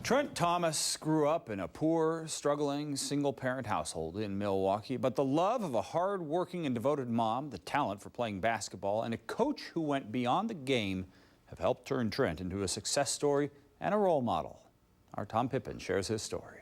Trent Thomas grew up in a poor, struggling, single-parent household in Milwaukee, but the love of a hard-working and devoted mom, the talent for playing basketball, and a coach who went beyond the game have helped turn Trent into a success story and a role model. Our Tom Pipines shares his story.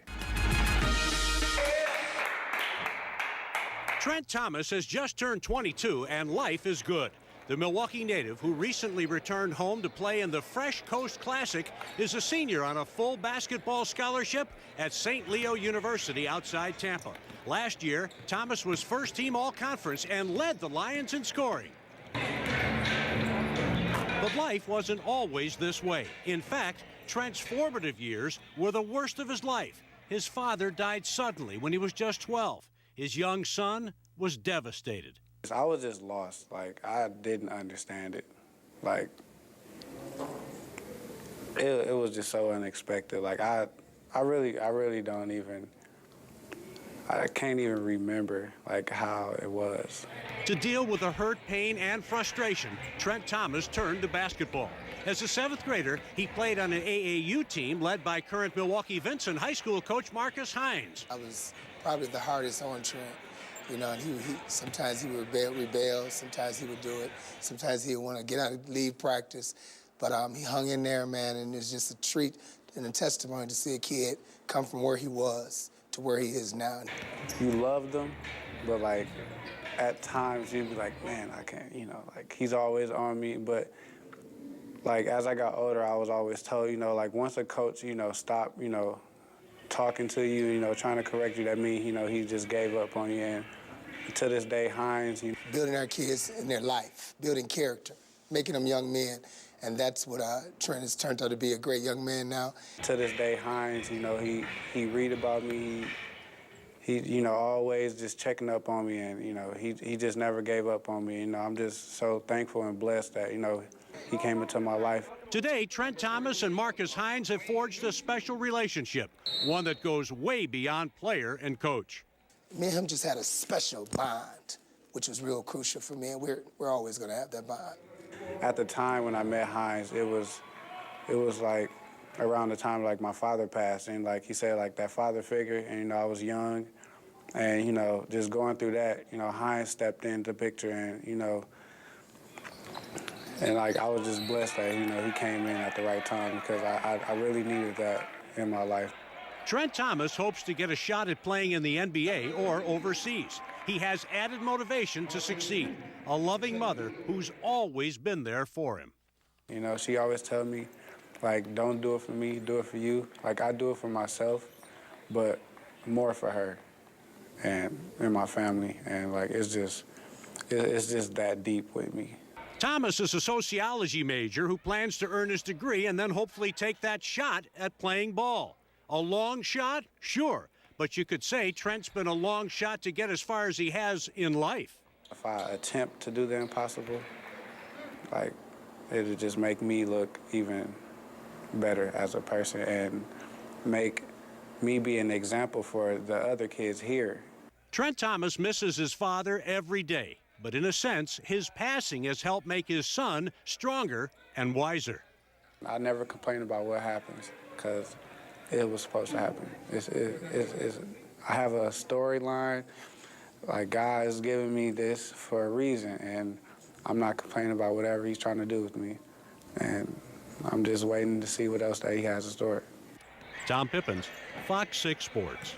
Trent Thomas has just turned 22 and life is good. The Milwaukee native, who recently returned home to play in the Fresh Coast Classic, is a senior on a full basketball scholarship at St. Leo University outside Tampa. Last year, Thomas was first-team All-Conference and led the Lions in scoring. But life wasn't always this way. In fact, Trent's formative years were the worst of his life. His father died suddenly when he was just 12. His young son was devastated. I was just lost. Like, I didn't understand it. Like, it was just so unexpected. Like, I really don't even, I can't even remember, like, how it was. To deal with the hurt, pain, and frustration, Trent Thomas turned to basketball. As a seventh grader, he played on an AAU team led by current Milwaukee Vincent High School coach Marcus Hines. I was probably the hardest on Trent. You know, and sometimes he would rebel, sometimes he would do it, sometimes he would want to get out and leave practice. But he hung in there, man, and it's just a treat and a testimony to see a kid come from where he was to where he is now. You loved him, but, like, at times you'd be like, man, I can't, you know, like, he's always on me. But, like, as I got older, I was always told, you know, like, once a coach, you know, stop, you know, talking to you, you know, trying to correct you, that means, you know, he just gave up on you. And to this day, Hines, you know, building our kids in their life, building character, making them young men, and that's what Trent has turned out to be, a great young man now. To this day, Hines, you know, he read about me, he you know, always just checking up on me, and, you know, he just never gave up on me. You know, I'm just so thankful and blessed that, you know, he came into my life. Today, Trent Thomas and Marcus Hines have forged a special relationship, one that goes way beyond player and coach. Me and him just had a special bond, which was real crucial for me, and we're always going to have that bond. At the time when I met Hines, it was like around the time like my father passed, and like he said, like that father figure, and, you know, I was young, and, you know, just going through that, you know, Hines stepped into the picture, and, you know, and, like, I was just blessed that, you know, he came in at the right time, because I really needed that in my life. Trent Thomas hopes to get a shot at playing in the NBA or overseas. He has added motivation to succeed. A loving mother who's always been there for him. You know, she always tells me, like, don't do it for me, do it for you. Like, I do it for myself, but more for her and my family. And, like, it's just that deep with me. Thomas is a sociology major who plans to earn his degree and then hopefully take that shot at playing ball. A long shot? Sure. But you could say Trent's been a long shot to get as far as he has in life. If I attempt to do the impossible, like, it would just make me look even better as a person and make me be an example for the other kids here. Trent Thomas misses his father every day, but in a sense, his passing has helped make his son stronger and wiser. I never complain about what happens, because it was supposed to happen. I have a storyline. Like, God is giving me this for a reason, and I'm not complaining about whatever he's trying to do with me. And I'm just waiting to see what else that he has in store. Tom Pipines, Fox 6 Sports.